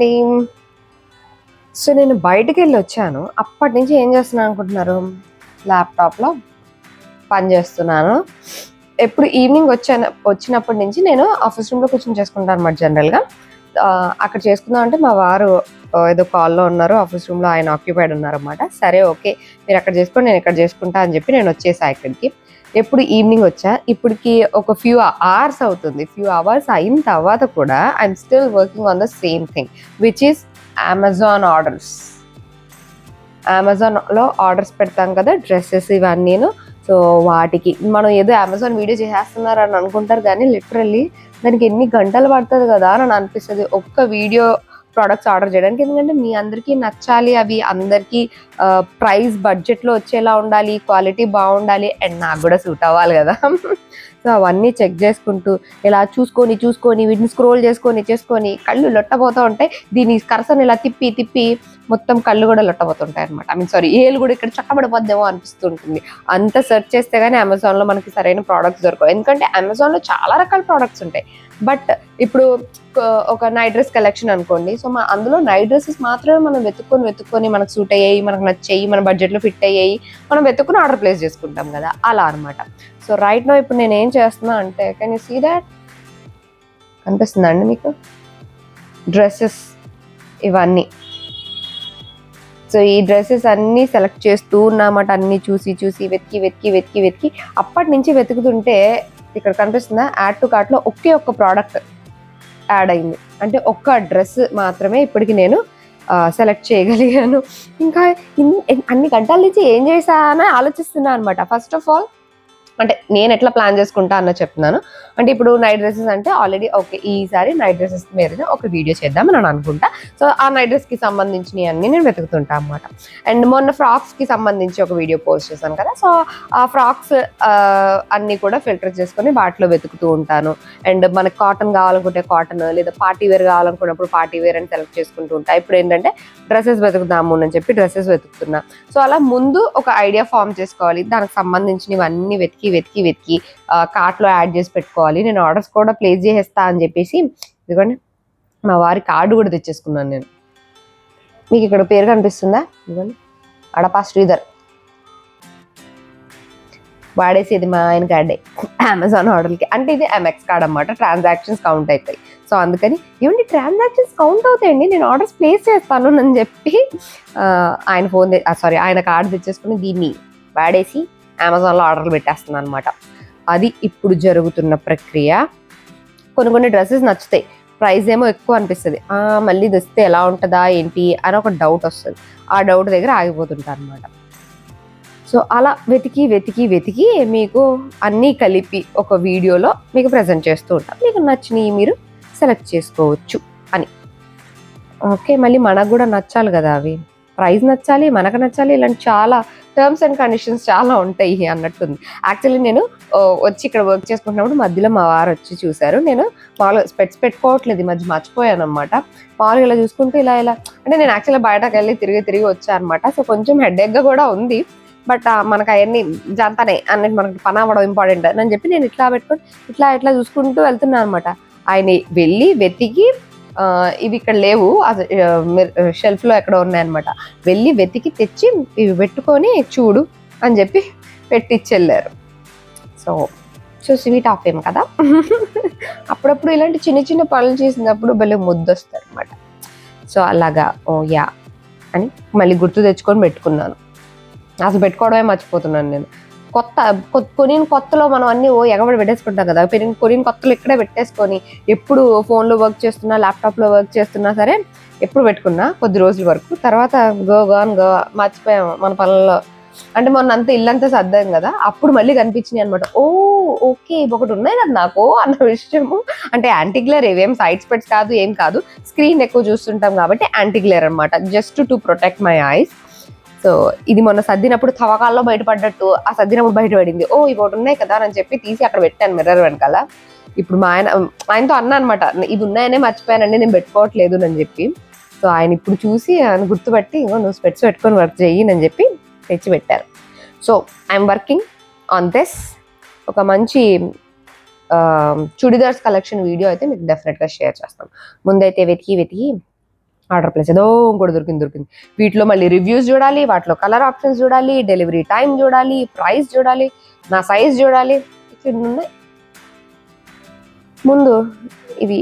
అండి. సో నేను బయటికెళ్ళి వచ్చాను. అప్పటి నుంచి ఏం చేస్తున్నాను అనుకుంటున్నారు? ల్యాప్టాప్లో పని చేస్తున్నాను. ఎప్పుడు ఈవినింగ్ వచ్చినప్పటి నుంచి నేను ఆఫీస్ రూమ్లో కూర్చొని చేసుకుంటాను అనమాట. జనరల్గా అక్కడ చేసుకుందాం అంటే మా వారు ఏదో కాల్లో ఉన్నారు, ఆఫీస్ రూమ్లో ఆయన ఆక్యుపైడ్ ఉన్నారన్నమాట. సరే ఓకే, మీరు అక్కడ చేసుకోండి, నేను ఇక్కడ చేసుకుంటా అని చెప్పి నేను వచ్చేసా ఇక్కడికి. ఎప్పుడు ఈవినింగ్ వచ్చా, ఇప్పటికి ఒక ఫ్యూ అవర్స్ అవుతుంది. ఫ్యూ అవర్స్ అయిన తర్వాత కూడా I'm still working on the same thing, which is Amazon orders. అమెజాన్లో ఆర్డర్స్ పెడతాం కదా, డ్రెస్సెస్ ఇవన్నీను. సో వాటికి మనం ఏదో అమెజాన్ వీడియో చేసేస్తున్నారు అని అనుకుంటారు, కానీ లిటరల్లీ దానికి ఎన్ని గంటలు పడుతుంది కదా అని అనిపిస్తుంది ఒక్క వీడియో ప్రోడక్ట్స్ ఆర్డర్ చేయడానికి. ఎందుకంటే మీ అందరికీ నచ్చాలి, అవి అందరికీ ప్రైస్ బడ్జెట్లో వచ్చేలా ఉండాలి, క్వాలిటీ బాగుండాలి, అండ్ నాకు కూడా సూట్ అవ్వాలి కదా. సో అవన్నీ చెక్ చేసుకుంటూ ఇలా చూసుకొని వీటిని స్క్రోల్ చేసుకొని కళ్ళు లొట్టపోతూ ఉంటాయి. దీని కర్సన్ ఇలా తిప్పి మొత్తం కళ్ళు కూడా లొట్టపోతుంటాయి అనమాట. సారీ, ఏళ్ళు కూడా ఇక్కడ చక్కబడిపోద్దేమో అనిపిస్తుంటుంది. అంత సెర్చ్ చేస్తే కానీ అమెజాన్లో మనకి సరైన ప్రోడక్ట్స్ దొరకవు. ఎందుకంటే అమెజాన్లో చాలా రకాల ప్రోడక్ట్స్ ఉంటాయి. బట్ ఇప్పుడు ఒక నైట్ డ్రెస్ కలెక్షన్ అనుకోండి, సో అందులో నైట్ డ్రెస్సెస్ మాత్రమే మనం వెతుక్కొని మనకు సూట్ అయ్యాయి, మనకు నచ్చాయి, మన బడ్జెట్లో ఫిట్ అయ్యాయి, మనం వెతుక్కుని ఆర్డర్ ప్లేస్ చేసుకుంటాం కదా, అలా అనమాట. సో రైట్ నో ఇప్పుడు నేను ఏం చేస్తున్నా అంటే, కెన్ యూ సీ దాట్? కనిపిస్తుందా అండి మీకు? డ్రెస్సెస్ ఇవన్నీ. సో ఈ డ్రెస్సెస్ అన్నీ సెలెక్ట్ చేస్తూ ఉన్నామాట. అన్నీ చూసి వెతికి అప్పటి నుంచి వెతుకుతుంటే ఇక్కడ కనిపిస్తుందా, యాడ్ టు కార్ట్లో ఒకే ఒక్క ప్రోడక్ట్ యాడ్ అయింది. అంటే ఒక్క డ్రెస్ మాత్రమే ఇప్పటికి నేను సెలెక్ట్ చేయగలిగాను. ఇంకా అన్ని గంటల నుంచి ఏం చేశానని ఆలోచిస్తున్నా అనమాట. ఫస్ట్ ఆఫ్ ఆల్ అంటే నేను ఎట్లా ప్లాన్ చేసుకుంటా అన్న చెప్తున్నాను. అంటే ఇప్పుడు నైట్ డ్రెస్సెస్ అంటే ఆల్రెడీ ఓకే, ఈసారి నైట్ డ్రెస్సెస్ మీద ఒక వీడియో చేద్దామని నేను అనుకుంటా. సో ఆ నైట్ డ్రెస్కి సంబంధించినవి అన్నీ నేను వెతుకుతుంటా అనమాట. అండ్ మొన్న ఫ్రాక్స్కి సంబంధించి ఒక వీడియో పోస్ట్ చేశాను కదా, సో ఆ ఫ్రాక్స్ అన్నీ కూడా ఫిల్టర్ చేసుకొని వాటిలో వెతుకుతూ ఉంటాను. అండ్ మనకు కాటన్ కావాలనుకుంటే కాటన్, లేదా పార్టీ వేర్ కావాలనుకున్నప్పుడు పార్టీ వేర్ అని సెలెక్ట్ చేసుకుంటూ ఉంటా. ఇప్పుడు ఏంటంటే డ్రెస్సెస్ వెతుకుదాము అని చెప్పి డ్రెస్సెస్ వెతుకుతున్నా. సో అలా ముందు ఒక ఐడియా ఫామ్ చేసుకోవాలి, దానికి సంబంధించినవన్నీ వెతికి కార్ట్లో యాడ్ చేసి పెట్టుకోవాలి. నేను ఆర్డర్స్ కూడా ప్లేస్ చేసేస్తా అని చెప్పేసి ఇదిగోండి మా వారి కార్డు కూడా తెచ్చేసుకున్నాను నేను. మీకు ఇక్కడ పేరు కనిపిస్తుందా? ఇదిగోండి, అడపా శ్రీధర్ వాడేసేది మా ఆయన కార్డే అమెజాన్ ఆర్డర్కి. అంటే ఇది ఎంఎక్స్ కార్డ్ అనమాట, ట్రాన్సాక్షన్స్ కౌంట్ అవుతాయి. సో అందుకని ఏమండి ట్రాన్సాక్షన్స్ కౌంట్ అవుతాయండి, నేను ఆర్డర్స్ ప్లేస్ చేస్తాను అని చెప్పి ఆయన కార్డు తెచ్చేసుకుని దీన్ని వాడేసి అమెజాన్లో ఆర్డర్లు పెట్టేస్తున్నాను అనమాట. అది ఇప్పుడు జరుగుతున్న ప్రక్రియ. కొన్ని డ్రెస్సెస్ నచ్చుతాయి, ప్రైస్ ఏమో ఎక్కువ అనిపిస్తుంది, మళ్ళీ తెస్తే ఎలా ఉంటుందా ఏంటి అని ఒక డౌట్ వస్తుంది. ఆ డౌట్ దగ్గర ఆగిపోతుంటారు అనమాట. సో అలా వెతికి మీకు అన్నీ కలిపి ఒక వీడియోలో మీకు ప్రజెంట్ చేస్తూ ఉంటాం. మీకు నచ్చినవి మీరు సెలెక్ట్ చేసుకోవచ్చు అని. ఓకే, మళ్ళీ మనకు కూడా నచ్చాలి కదా, అవి ప్రైస్ నచ్చాలి, మనకు నచ్చాలి, ఇలాంటి చాలా టర్మ్స్ అండ్ కండిషన్స్ చాలా ఉంటాయి అన్నట్టుంది. యాక్చువల్లీ నేను వచ్చి ఇక్కడ వర్క్ చేసుకుంటున్నప్పుడు మధ్యలో మా వారు వచ్చి చూశారు. నేను మామూలుగా స్పెట్స్ పెట్టుకోవట్లేదు, ఈ మధ్య మర్చిపోయాను అనమాట. మామూలుగా ఇలా చూసుకుంటూ ఇలా అంటే నేను యాక్చువల్గా బయటకు వెళ్ళి తిరిగి వచ్చాను అనమాట. సో కొంచెం హెడేక్గా కూడా ఉంది. బట్ మనకు అవన్నీ జంతనే అన్నట్టు, మనకి పని అవ్వడం ఇంపార్టెంట్ అని చెప్పి నేను ఇట్లా పెట్టుకొని ఇట్లా చూసుకుంటూ వెళ్తున్నాను అనమాట. ఆయన వెళ్ళి వెతికి ఇవి ఇక్కడ లేవు, షెల్ఫ్లో ఎక్కడ ఉన్నాయన్నమాట, వెళ్ళి వెతికి తెచ్చి ఇవి పెట్టుకొని చూడు అని చెప్పి పెట్టిచ్చెళ్ళారు. సో స్వీట్ ఆఫ్ ఏం కదా. అప్పుడప్పుడు ఇలాంటి చిన్న పనులు చేసినప్పుడు భలే ముద్దొస్తారు అనమాట. సో అలాగా ఓ యా అని మళ్ళీ గుర్తు తెచ్చుకొని పెట్టుకున్నాను. అసలు పెట్టుకోవడమే మర్చిపోతున్నాను నేను. కొత్తలో మనం అన్నీ ఎగబడి పెట్టేసుకుంటాం కదా, కొనిన కొత్తలో ఇక్కడే పెట్టేసుకొని ఎప్పుడు ఫోన్లో వర్క్ చేస్తున్నా, ల్యాప్టాప్లో వర్క్ చేస్తున్నా సరే ఎప్పుడు పెట్టుకున్నా కొద్ది రోజుల వరకు, తర్వాత గో మర్చిపోయాము మన పనుల్లో. అంటే మొన్న అంతా ఇల్లంతా సర్దాం కదా, అప్పుడు మళ్ళీ కనిపించినాయి అనమాట. ఓకే ఒకటి ఉన్నాయి కదా నాకు అన్న విషయము. అంటే యాంటీ గ్లేర్, ఏవేం సైడ్ స్పెట్స్ కాదు, ఏం కాదు, స్క్రీన్ ఎక్కువ చూస్తుంటాం కాబట్టి యాంటీ గ్లేర్ అనమాట, just to protect my eyes. So ఇది మొన్న సర్దినప్పుడు తవ్వకాల్లో బయటపడ్డట్టు ఆ సర్దినప్పుడు బయటపడింది. ఇవి ఒకటి ఉన్నాయి కదా అని చెప్పి తీసి అక్కడ పెట్టాను మిర్రర్ వెనకాల. ఇప్పుడు ఆయనతో అన్నా అనమాట, ఇవి ఉన్నాయనే మర్చిపోయానండి, నేను పెట్టుకోవట్లేదు అని చెప్పి. సో ఆయన ఇప్పుడు చూసి ఆయన గుర్తుపట్టి నువ్వు స్పెట్స్ పెట్టుకొని వర్క్ చెయ్యి అని చెప్పి తెచ్చి పెట్టారు. So I'm working on this. ఒక మంచి చుడిదార్స్ కలెక్షన్ వీడియో అయితే మీకు డెఫినెట్గా షేర్ చేస్తాం. ముందైతే వెతికి ఆర్డర్ ప్లేస్ ఏదో ఇంకోటి దొరికింది. వీటిలో మళ్ళీ రివ్యూస్ చూడాలి, వాటిలో కలర్ ఆప్షన్స్ చూడాలి, డెలివరీ టైం చూడాలి, ప్రైస్ చూడాలి, నా సైజ్ చూడాలి, ఇట్లా ఉన్నాయి. ముందు ఇవి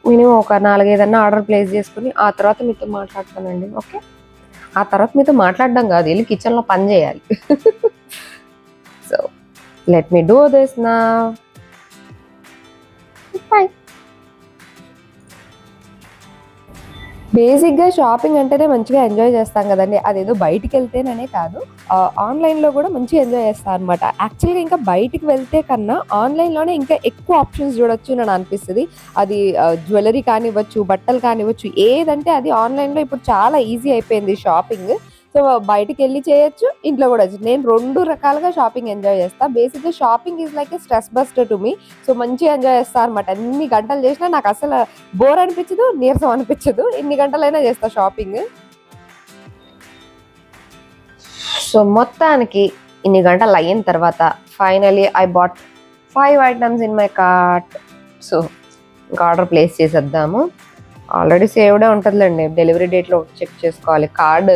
మినిమం ఒక 4-5 ఆర్డర్ ప్లేస్ చేసుకుని ఆ తర్వాత మీతో మాట్లాడతానండి. ఓకే, ఆ తర్వాత మీతో మాట్లాడడం కాదు, వెళ్ళి కిచెన్లో పని చేయాలి. So let me do this నా. బై. బేసిక్గా షాపింగ్ అంటేనే మంచిగా ఎంజాయ్ చేస్తాం కదండి. అదేదో బయటికి వెళ్తేనే కాదు, ఆన్లైన్లో కూడా మంచిగా ఎంజాయ్ చేస్తాను అనమాట. యాక్చువల్గా ఇంకా బయటికి వెళ్తే కన్నా ఆన్లైన్లోనే ఇంకా ఎక్కువ ఆప్షన్స్ చూడొచ్చు అని అనిపిస్తుంది. అది జ్యువెలరీ కానివ్వచ్చు, బట్టలు కానివ్వచ్చు, ఏదంటే అది ఆన్లైన్లో ఇప్పుడు చాలా ఈజీ అయిపోయింది షాపింగ్. సో బయటికి వెళ్ళి చేయొచ్చు, ఇంట్లో కూడా నేను 2 రకాలుగా షాపింగ్ ఎంజాయ్ చేస్తాను. బేసిక్గా shopping is like A stress buster to me. So మంచిగా ఎంజాయ్ చేస్తాను అనమాట. ఎన్ని గంటలు చేసినా నాకు అసలు బోర్ అనిపించదు, నీరసం అనిపించదు. ఎన్ని గంటలైనా చేస్తా షాపింగ్. సో మొత్తానికి ఇన్ని గంటలు అయిన తర్వాత finally I bought 5 items in my cart. So ఇంకా ఆర్డర్ ప్లేస్ చేసేద్దాము. ఆల్రెడీ సేవ్డే ఉంటుందిలేండి, డెలివరీ డేట్లో చెక్ చేసుకోవాలి. కార్డ్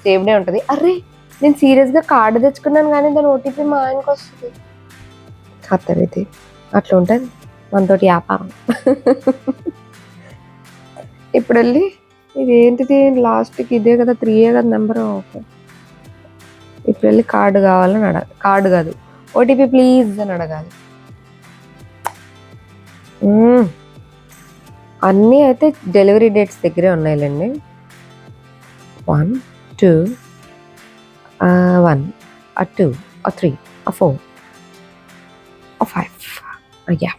సేవ్డే ఉంటుంది. అరే నేను సీరియస్గా కార్డు తెచ్చుకున్నాను కానీ దాని ఓటీపీ మా ఆయనకి వస్తుంది. ఖతరైతే అట్లా ఉంటుంది మనతోటి వ్యాపారం. ఇప్పుడు వెళ్ళి ఇదేంటిది లాస్ట్కి ఇదే కదా 3 కదా నెంబర్. ఓకే, ఇప్పుడు వెళ్ళి కార్డు కావాలని అడగాలి. కార్డు కాదు, ఓటీపీ ప్లీజ్ అని అడగాలి. అన్నీ అయితే డెలివరీ డేట్స్ దగ్గరే ఉన్నాయిలేండి. 1 2 1 2 3 4 5. Yeah,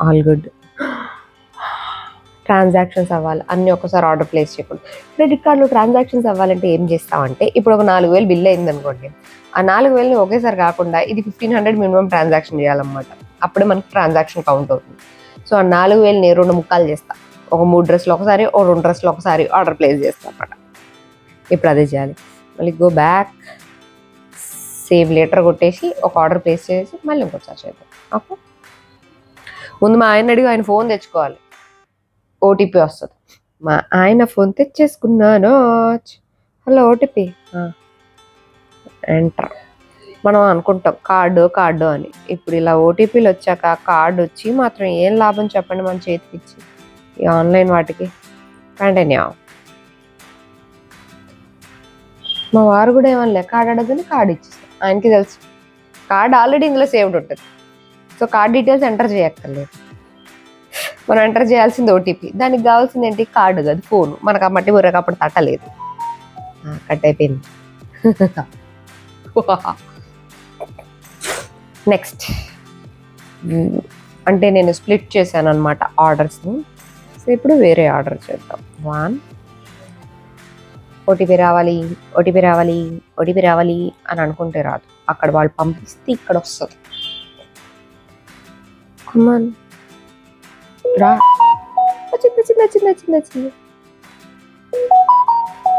all good. ట్రాన్సాక్షన్స్ అవ్వాలి అన్నీ ఒకసారి ఆర్డర్ ప్లేస్ చేయకూడదు. క్రెడిట్ కార్డులో ట్రాన్సాక్షన్స్ అవ్వాలంటే ఏం చేస్తామంటే, ఇప్పుడు ఒక 4,000 బిల్ అయింది అనుకోండి, ఆ 4,000ని ఒకేసారి కాకుండా ఇది 1,500 మినిమం ట్రాన్సాక్షన్ చేయాలన్నమాట. అప్పుడే మనకి ట్రాన్సాక్షన్ కౌంట్ అవుతుంది. సో ఆ 4,000ని 2 ముక్కలు చేస్తా. ఒక 3 డ్రెస్సులు ఒకసారి, 2 డ్రెస్సులు ఒకసారి ఆర్డర్ ప్లేస్ చేస్తా అన్నమాట. ఇప్పుడు అదే చేయాలి. మళ్ళీ గో బ్యాక్, సేవ్ లెటర్ కొట్టేసి ఒక ఆర్డర్ ప్లేస్ చేసి మళ్ళీ ఇంకోసారి చేద్దాం. ఓకే, ముందు మా ఆయన అడిగి ఆయన ఫోన్ తెచ్చుకోవాలి, ఓటీపీ వస్తుంది. మా ఆయన ఫోన్ తెచ్చేసుకున్నాను. Hello OTP enter. మనం అనుకుంటాం కార్డు అని. ఇప్పుడు ఇలా ఓటీపీలు వచ్చాక కార్డు వచ్చి మాత్రం ఏం లాభం చెప్పండి మన చేతికి ఇచ్చి ఈ ఆన్లైన్ వాటికి. కంటిన్యూ. మా వారు కూడా ఏమన్నా కార్డు అడగని కార్డు ఇచ్చేస్తాం. ఆయనకి తెలుసు కార్డు ఆల్రెడీ ఇందులో సేవ్డ్ ఉంటుంది. సో కార్డ్ డీటెయిల్స్ ఎంటర్ చేయక్కర్లేదు, మనం ఎంటర్ చేయాల్సింది ఓటీపీ. దానికి కావాల్సింది ఏంటి, కార్డు కాదు ఫోన్. మనకు ఆ మట్టి బుర్రకు అప్పుడు తట్టలేదు. కట్ అయిపోయింది. నెక్స్ట్ అంటే నేను స్ప్లిట్ చేశాను అనమాట ఆర్డర్స్ని. సో ఇప్పుడు వేరే ఆర్డర్ చేద్దాం. 1 ఓటీపీ రావాలి, ఓటీపీ రావాలి, ఓటీపీ రావాలి అని అనుకుంటే రాదు. అక్కడ వాళ్ళు పంపిస్తే ఇక్కడ వస్తుంది. రా, వచ్చింది.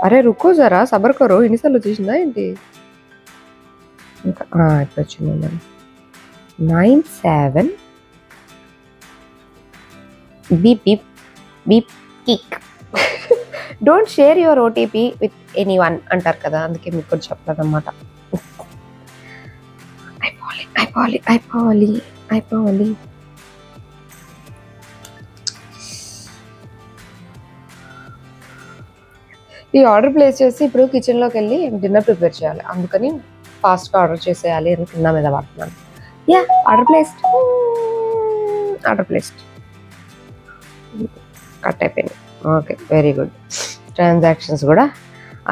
అరే రుకో జరా, సబర్ కరో. ఎన్నిసార్లు వచ్చేసిందా ఏంటి? ఇంకా ఇప్పుడు వచ్చింది. 97 beep beep beep kick. Don't share your OTP with anyone అంటారు కదా, అందుకే మీకు కూడా చెప్పలేదు అనమాట. అయిపోవాలి. ఈ ఆర్డర్ ప్లేస్ చేసి ఇప్పుడు కిచెన్లోకి వెళ్ళి డిన్నర్ ప్రిపేర్ చేయాలి. అందుకని ఫాస్ట్గా ఆర్డర్ చేసేయాలి అని కింద మీద పడుతున్నాను. Yeah, order placed. కట్ అయిపోయింది. Okay, very good. ట్రాన్సాక్షన్స్ కూడా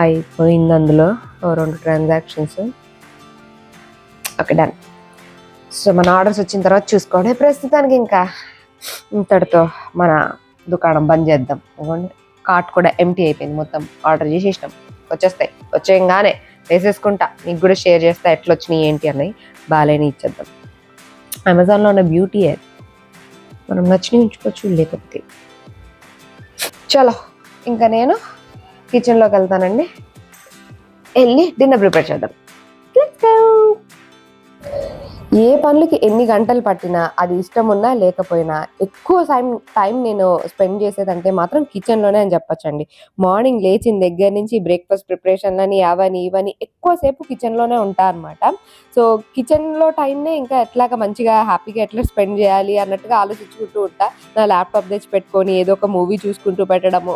అయిపోయింది. అందులో 2 ట్రాన్సాక్షన్స్. Okay, done. సో మన ఆర్డర్స్ వచ్చిన తర్వాత చూసుకోండి. ప్రస్తుతానికి ఇంకా ఇంతటితో మన దుకాణం బంద్ చేద్దాం. కార్ట్ కూడా ఎంటీ అయిపోయింది, మొత్తం ఆర్డర్ చేసేసినాం. వచ్చేయంగానే వేసేసుకుంటా, మీకు కూడా షేర్ చేస్తా ఎట్లా వచ్చినాయి ఏంటి అన్నవి. బాగాలేని ఇచ్చేద్దాం. అమెజాన్లో ఉన్న బ్యూటీ అది, మనం నచ్చినవి ఉంచుకోవచ్చు, లేకపోతే చలో ఇంకా నేను కిచెన్లోకి వెళ్తానండి. వెళ్ళి డిన్నర్ ప్రిపేర్ చేద్దాం. ఏ పనులకి ఎన్ని గంటలు పట్టినా, అది ఇష్టం ఉన్నా లేకపోయినా ఎక్కువ టైం నేను స్పెండ్ చేసేదంటే మాత్రం కిచెన్‌లోనే అని చెప్పొచ్చండి. మార్నింగ్ లేచిన దగ్గర నుంచి బ్రేక్‌ఫాస్ట్ ప్రిపరేషన్‌లని అవని, ఇవని ఎక్కువ సేపు కిచెన్‌లోనే ఉంటా అనమాట. సో, కిచెన్‌లో టైంనే ఇంకా ఎట్లాగా మంచిగా హ్యాపీగా ఎట్లా స్పెండ్ చేయాలి అన్నట్టుగా ఆలోచించుకుంటూ ఉంటా. నా ల్యాప్‌టాప్ తెచ్చిపెట్టుకొని ఏదో ఒక మూవీ చూసుకుంటూ పెట్టడము,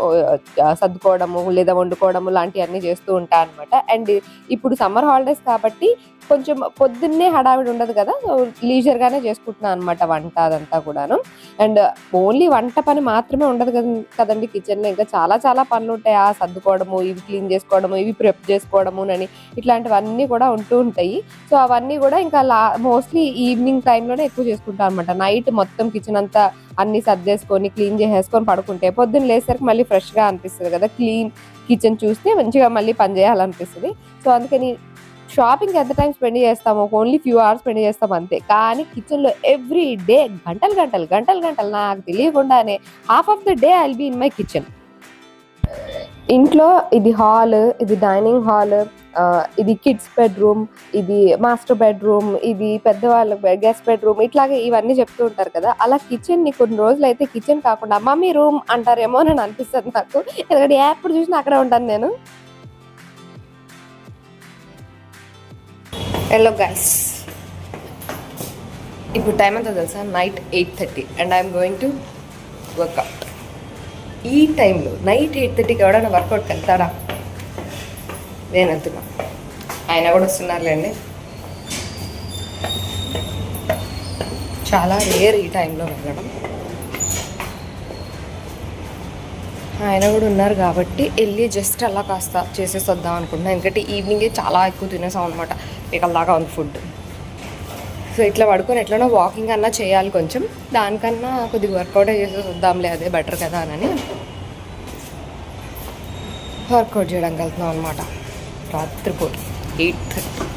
సర్దుకోవడము లేదా వండుకోవడము లాంటియన్నీ చేస్తూ ఉంటా అనమాట. అండ్ ఇప్పుడు సమ్మర్ హాలిడేస్ కాబట్టి కొంచెం పొద్దున్నే హడావిడి ఉండదు కదా! సో, లీజర్‌గానే చేసుకుంటున్నా అనమాట వంట అదంతా కూడాను. అండ్ ఓన్లీ వంట పని మాత్రమే ఉండదు కదండీ కిచెన్‌లో. ఇంకా చాలా చాలా పనులుంటాయి. సర్దుకోవడము, ఇవి క్లీన్ చేసుకోవడము, ఇవి ప్రెప్ చేసుకోవడమునని ఇట్లాంటివన్నీ కూడా ఉంటూ ఉంటాయి. సో, అవన్నీ కూడా ఇంకా మోస్ట్‌లీ ఈవినింగ్ టైంలోనే ఎక్కువ చేసుకుంటా అనమాట. నైట్ మొత్తం కిచెన్ అంతా అన్నీ సర్దేసుకొని, క్లీన్ చేసేసుకొని పడుకుంటే పొద్దున్న లేసేసరికి మళ్ళీ ఫ్రెష్‌గా అనిపిస్తది కదా! క్లీన్ కిచెన్ చూస్తే మంచిగా మళ్ళీ పని చేయాలనిపిస్తది. సో, అందుకని షాపింగ్‌కి ఎంత టైం స్పెండ్ చేస్తామో ఓన్లీ ఫ్యూ అవర్స్ స్పెండ్ చేస్తాం అంతే. కానీ కిచెన్‌లో ఎవ్రీ డే గంటలు నాకు తెలియకుండానే half of the day I will be in my kitchen. ఇంట్లో ఇది హాల్, ఇది డైనింగ్ హాల్, ఇది కిడ్స్ బెడ్‌రూమ్, ఇది మాస్టర్ బెడ్‌రూమ్, ఇది పెద్దవాళ్ళ గెస్ట్ బెడ్‌రూమ్ ఇట్లాగే ఇవన్నీ చెప్తూ ఉంటారు కదా! అలా కిచెన్‌ని కొన్ని రోజులైతే కిచెన్ కాకుండా మమ్మీ రూమ్ అంటారేమోనని అనిపిస్తది నాకు. ఎందుకంటే ఎప్పుడు చూసినా అక్కడే ఉంటాను నేను. హలో గైస్, ఇప్పుడు టైం ఎంత తెలుసా? Night 8:30 and I'm going to workout. ఈ టైంలో నైట్ 8:30కి ఎవడైనా వర్కౌట్కి వెళ్తాడా? నేను వెళ్తున్నా, ఆయన కూడా వస్తున్నారులేండి. చాలా రేర్ ఈ టైంలో వెళ్ళడం. ఆయన కూడా ఉన్నారు కాబట్టి వెళ్ళి జస్ట్ అలా కాస్త చేసేసి వద్దాం అనుకుంటున్నాను. ఎందుకంటే ఈవినింగే చాలా ఎక్కువ తినేసాం అనమాట, ఇకల్లాగా ఉంది ఫుడ్. సో ఇట్లా పడుకొని ఎట్లనో వాకింగ్ అన్నా చేయాలి కొంచెం, దానికన్నా కొద్దిగా వర్కౌటే చేసేసి వద్దాంలే, అదే బెటర్ కదా అని వర్కౌట్ చేయడానికి వెళ్తున్నాం అనమాట. రాత్రిపూట 8:30.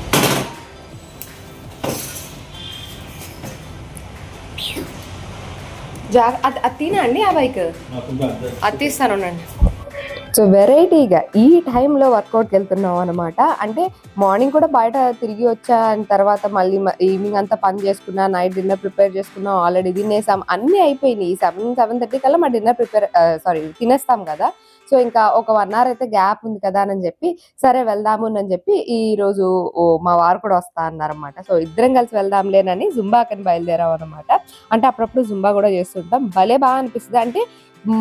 అది తినా అండి ఆ బైక్ అది తీస్తాను ఉండండి. సో వెరైటీగా ఈ టైంలో వర్కౌట్కి వెళ్తున్నాం అనమాట. అంటే మార్నింగ్ కూడా బయట తిరిగి వచ్చా తర్వాత మళ్ళీ ఈవినింగ్ అంతా పని చేసుకున్నా, నైట్ డిన్నర్ ప్రిపేర్ చేసుకున్నాం, ఆల్రెడీ తినేసాం, అన్నీ అయిపోయినాయి. 7:30 కల్లా మా డిన్నర్ తినేస్తాం కదా. సో ఇంకా ఒక 1 అవర్ అయితే గ్యాప్ ఉంది కదా అని చెప్పి సరే వెళ్దాము అని చెప్పి ఈ రోజు మా వారు కూడా వస్తా అన్నారనమాట. సో ఇద్దరం కలిసి వెళ్దాంలేనని జుంబాకని బయలుదేరాం అనమాట. అంటే అప్పుడప్పుడు జుంబా కూడా చేస్తుంటాం, భలే బాగా అనిపిస్తుంది. అంటే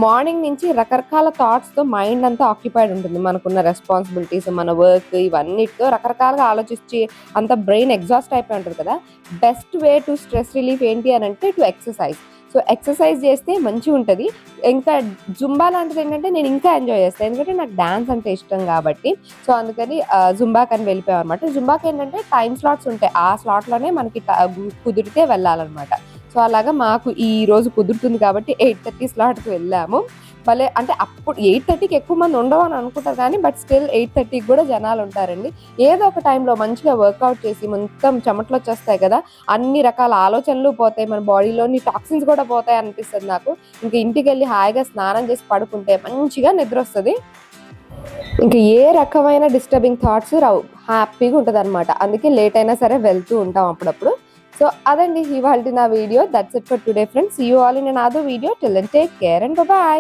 మార్నింగ్ నుంచి రకరకాల థాట్స్తో మైండ్ అంతా ఆక్యుపైడ్ ఉంటుంది. మనకున్న రెస్పాన్సిబిలిటీస్, మన వర్క్, ఇవన్నిటితో రకరకాలుగా ఆలోచించి అంత బ్రెయిన్ ఎగ్జాస్ట్ అయిపోయి ఉంటుంది కదా. Best way to stress relief ఏంటి అని అంటే టు ఎక్సర్సైజ్. సో ఎక్సర్సైజ్ చేస్తే మంచిగా ఉంటుంది. ఇంకా జుంబా లాంటిది ఏంటంటే నేను ఇంకా ఎంజాయ్ చేస్తాను, ఎందుకంటే నాకు డాన్స్ అంటే ఇష్టం కాబట్టి. సో అందుకని జుంబాకి అని వెళ్ళిపోయాం అనమాట. జుంబాకి ఏంటంటే టైం స్లాట్స్ ఉంటాయి, ఆ స్లాట్లోనే మనకి కుదిరితే వెళ్ళాలన్నమాట. సో అలాగా మాకు ఈ రోజు కుదురుతుంది కాబట్టి 8:30 స్లాట్కి వెళ్ళాము. భలే అంటే అప్పుడు 8:30కి ఎక్కువ మంది ఉండవు అని అనుకుంటారు కానీ బట్ స్టిల్ 8:30కి కూడా జనాలు ఉంటారండి. ఏదో ఒక టైంలో మంచిగా వర్కౌట్ చేసి మొత్తం చెమటలు వచ్చేస్తాయి కదా, అన్ని రకాల ఆలోచనలు పోతాయి, మన బాడీలోని టాక్సిన్స్ కూడా పోతాయి అనిపిస్తుంది నాకు. ఇంకా ఇంటికి వెళ్ళి హాయిగా స్నానం చేసి పడుకుంటే మంచిగా నిద్ర వస్తుంది. ఇంకా ఏ రకమైన డిస్టర్బింగ్ థాట్స్ రావు, హ్యాపీగా ఉంటుంది అనమాట. అందుకే లేట్ అయినా సరే వెళ్తూ ఉంటాం అప్పుడప్పుడు. సో అదండి ఇవాల్టి నా వీడియో. That's it for today friends. See you all in another video. Till then take care and by.